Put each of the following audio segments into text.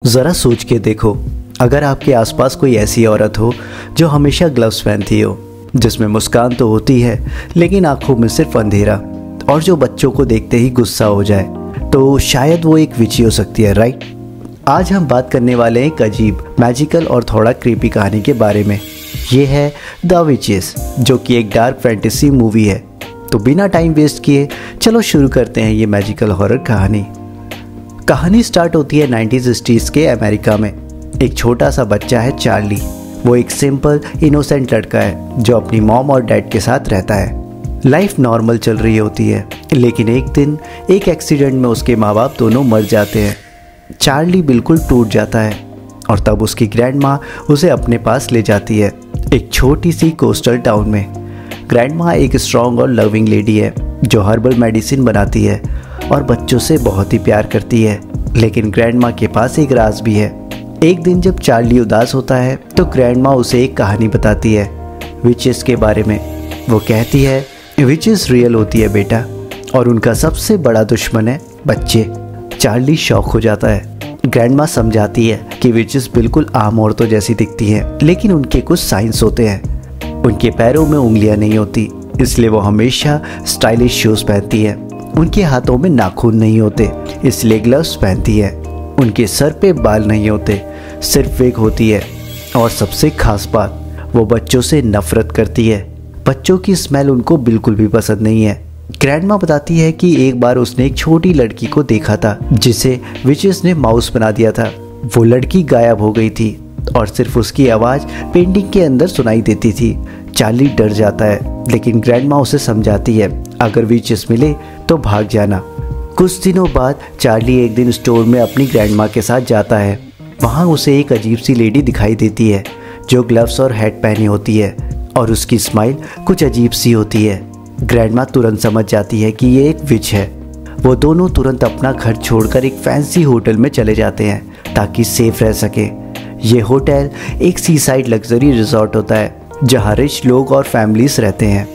ज़रा सोच के देखो, अगर आपके आसपास कोई ऐसी औरत हो जो हमेशा ग्लव्स पहनती हो, जिसमें मुस्कान तो होती है लेकिन आंखों में सिर्फ अंधेरा, और जो बच्चों को देखते ही गुस्सा हो जाए, तो शायद वो एक विची हो सकती है, राइट। आज हम बात करने वाले हैं एक अजीब, मैजिकल और थोड़ा क्रीपी कहानी के बारे में। ये है द विचेस, जो कि एक डार्क फैंटेसी मूवी है। तो बिना टाइम वेस्ट किए चलो शुरू करते हैं ये मैजिकल हॉरर कहानी। कहानी स्टार्ट होती है 1960s के अमेरिका में। एक छोटा सा बच्चा है चार्ली। वो एक सिंपल इनोसेंट लड़का है जो अपनी मॉम और डैड के साथ रहता है। लाइफ नॉर्मल चल रही होती है, लेकिन एक दिन एक एक्सीडेंट में उसके माँ बाप दोनों मर जाते हैं। चार्ली बिल्कुल टूट जाता है और तब उसकी ग्रैंड माँ उसे अपने पास ले जाती है, एक छोटी सी कोस्टल टाउन में। ग्रैंड माँ एक स्ट्रॉन्ग और लविंग लेडी है जो हर्बल मेडिसिन बनाती है और बच्चों से बहुत ही प्यार करती है। लेकिन ग्रैंड माँ के पास एक राज भी है। एक दिन जब चार्ली उदास होता है तो ग्रैंड माँ उसे एक कहानी बताती है विचेस के बारे में। वो कहती है विचेस रियल होती है बेटा, और उनका सबसे बड़ा दुश्मन है बच्चे। चार्ली शॉक हो जाता है। ग्रैंड माँ समझाती है कि विचेस बिल्कुल आम औरतों जैसी दिखती हैं, लेकिन उनके कुछ साइंस होते हैं। उनके पैरों में उंगलियां नहीं होती, इसलिए वो हमेशा स्टाइलिश शूज पहनती है। उनके हाथों में नाखून नहीं होते, इसलिए ग्लव्स पहनती है। उनके सर पे बाल नहीं होते, सिर्फ विग होती है। और सबसे खास बात, वो बच्चों से नफरत करती है। बच्चों की स्मेल उनको बिल्कुल भी पसंद नहीं है। ग्रैंडमा बताती है कि एक बार उसने एक छोटी लड़की को देखा था जिसे विचेस ने माउस बना दिया था। वो लड़की गायब हो गई थी और सिर्फ उसकी आवाज़ पेंटिंग के अंदर सुनाई देती थी। चार्ली डर जाता है, लेकिन ग्रैंडमा उसे समझाती है अगर विचेस मिले तो भाग जाना। कुछ दिनों बाद चार्ली एक दिन स्टोर में अपनी ग्रैंडमा के साथ जाता है। वहाँ उसे एक अजीब सी लेडी दिखाई देती है जो ग्लव्स और हैट पहनी होती है, और उसकी स्माइल कुछ अजीब सी होती है। ग्रैंडमा तुरंत समझ जाती है कि ये एक विच है। वो दोनों तुरंत अपना घर छोड़कर एक फैंसी होटल में चले जाते हैं ताकि सेफ रह सके। ये होटल एक सी साइड लग्जरी रिजॉर्ट होता है जहाँ रिच लोग और फैमिलीज रहते हैं।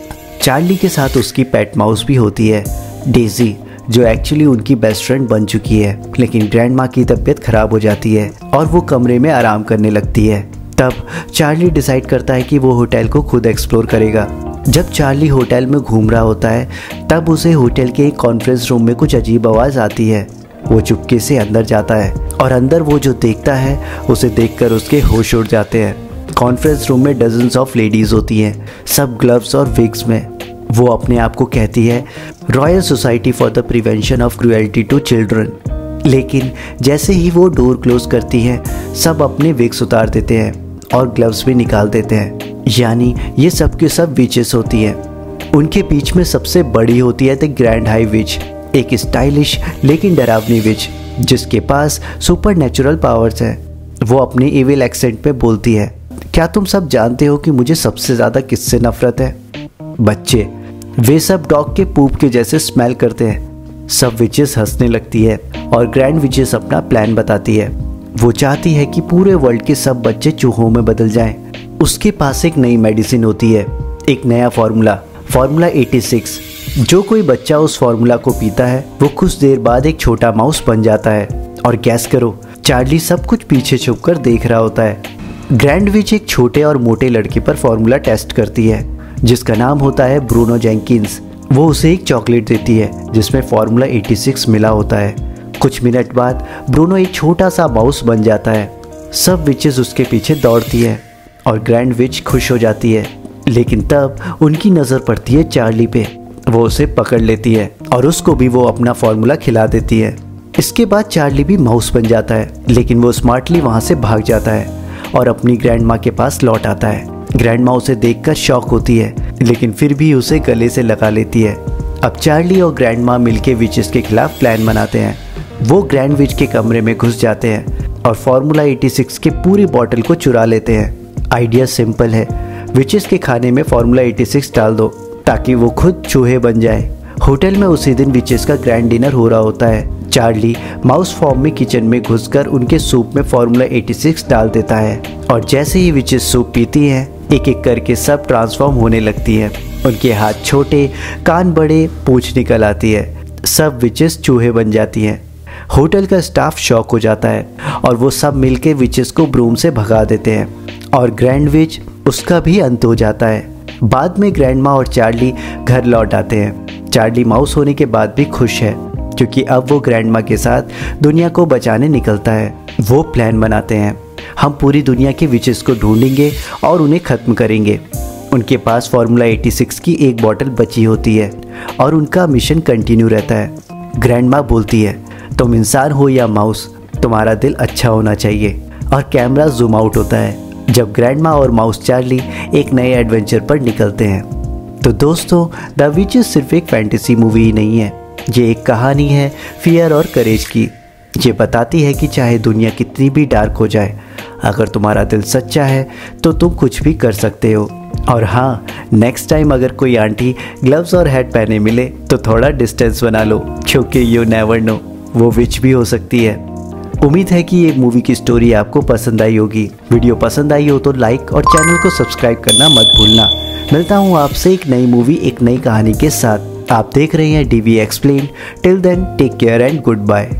चार्ली के साथ उसकी पेट माउस भी होती है, डेजी, जो एक्चुअली उनकी बेस्ट फ्रेंड बन चुकी है। लेकिन ग्रैंड माँ की तबीयत खराब हो जाती है और वो कमरे में आराम करने लगती है। तब चार्ली डिसाइड करता है कि वो होटल को खुद एक्सप्लोर करेगा। जब चार्ली होटल में घूम रहा होता है तब उसे होटल के एक कॉन्फ्रेंस रूम में कुछ अजीब आवाज़ आती है। वो चुपके से अंदर जाता है और अंदर वो जो देखता है उसे देखकर उसके होश उड़ जाते हैं। कॉन्फ्रेंस रूम में डजन्स ऑफ लेडीज होती हैं, सब ग्लव्स और विग्स में। वो अपने आप को कहती है Royal Society for the Prevention of Cruelty to Children. लेकिन जैसे ही वो डोर क्लोज करती है, सब अपने विग्स उतार देते हैं और ग्लव्स भी निकाल देते हैं। यानी ये सब के सब विचेस होती है। उनके बीच में सबसे बड़ी होती है द ग्रैंड हाई विच, एक स्टाइलिश लेकिन डरावनी विच जिसके पास सुपर नेचुरल पावर्स हैं। वो अपने इविल एक्सेंट में बोलती है, क्या तुम सब जानते हो कि मुझे सबसे ज़्यादा किससे नफरत है? बच्चे। वे सब डॉग के पूप के जैसे स्मेल करते हैं। सब विचेस हंसने लगती है और ग्रैंड विचेस अपना प्लान बताती है। वो चाहती है कि पूरे वर्ल्ड के सब बच्चे चूहों में बदल जाएं। उसके पास एक नई मेडिसिन होती है, एक नया फार्मूला 86। जो कोई बच्चा उस फार्मूला को पीता है वो कुछ देर बाद एक छोटा माउस बन जाता है। और गैस करो, चार्ली सब कुछ पीछे छुपकर देख रहा होता है। ग्रैंड विच एक छोटे और मोटे लड़के पर फार्मूला टेस्ट करती है जिसका नाम होता है ब्रूनो जेंकिंस। वो उसे एक चॉकलेट देती है जिसमें फार्मूला 86 मिला होता है। कुछ मिनट बाद ब्रूनो एक छोटा सा माउस बन जाता है। सब विचेस उसके पीछे दौड़ती है और ग्रैंड विच खुश हो जाती है। लेकिन तब उनकी नज़र पड़ती है चार्ली पे। वो उसे पकड़ लेती है और उसको भी वो अपना फार्मूला खिला देती है। इसके बाद चार्ली भी माउस बन जाता है, लेकिन वो स्मार्टली वहाँ से भाग जाता है और अपनी ग्रैंड माँ के पास लौट आता है। ग्रैंड माँ उसे देखकर शॉक होती है, लेकिन फिर भी उसे गले से लगा लेती है। अब चार्ली और ग्रैंड माँ मिलकर विचेस के खिलाफ प्लान बनाते हैं। वो ग्रैंड विच के कमरे में घुस जाते हैं और फार्मूला 86 के पूरी बॉटल को चुरा लेते हैं। आइडिया सिंपल है, विचेस के खाने में फार्मूला 86 डाल दो ताकि वो खुद चूहे बन जाए। होटल में उसी दिन विचेस का ग्रैंड डिनर हो रहा होता है। चार्ली माउस फॉर्म में किचन में घुसकर उनके सूप में फार्मूला 86 डाल देता है, और जैसे ही विचेस सूप पीती हैं, एक एक करके सब ट्रांसफॉर्म होने लगती है। उनके हाथ छोटे, कान बड़े, पूंछ निकल आती है। सब विचेस चूहे बन जाती हैं। होटल का स्टाफ शॉक हो जाता है और वो सब मिलके विचेस को ब्रूम से भगा देते हैं और ग्रैंड विच उसका भी अंत हो जाता है। बाद में ग्रैंडमा और चार्ली घर लौट आते हैं। चार्ली माउस होने के बाद भी खुश है क्योंकि अब वो ग्रैंडमा के साथ दुनिया को बचाने निकलता है। वो प्लान बनाते हैं, हम पूरी दुनिया के विचेस को ढूंढेंगे और उन्हें ख़त्म करेंगे। उनके पास फार्मूला 86 की एक बोतल बची होती है और उनका मिशन कंटिन्यू रहता है। ग्रैंडमा बोलती है, तुम इंसान हो या माउस, तुम्हारा दिल अच्छा होना चाहिए। और कैमरा जूम आउट होता है जब ग्रैंडमा और माउस चार्ली एक नए एडवेंचर पर निकलते हैं। तो दोस्तों, द विचेस सिर्फ एक फैंटेसी मूवी ही नहीं है, ये एक कहानी है फियर और करेज की। ये बताती है कि चाहे दुनिया कितनी भी डार्क हो जाए, अगर तुम्हारा दिल सच्चा है तो तुम कुछ भी कर सकते हो। और हाँ, नेक्स्ट टाइम अगर कोई आंटी ग्लव्स और हैट पहने मिले तो थोड़ा डिस्टेंस बना लो, क्योंकि यू नेवर नो, वो विच भी हो सकती है। उम्मीद है कि ये मूवी की स्टोरी आपको पसंद आई होगी। वीडियो पसंद आई हो तो लाइक और चैनल को सब्सक्राइब करना मत भूलना। मिलता हूँ आपसे एक नई मूवी, एक नई कहानी के साथ। आप देख रहे हैं DV explain. Till then, take care and good bye.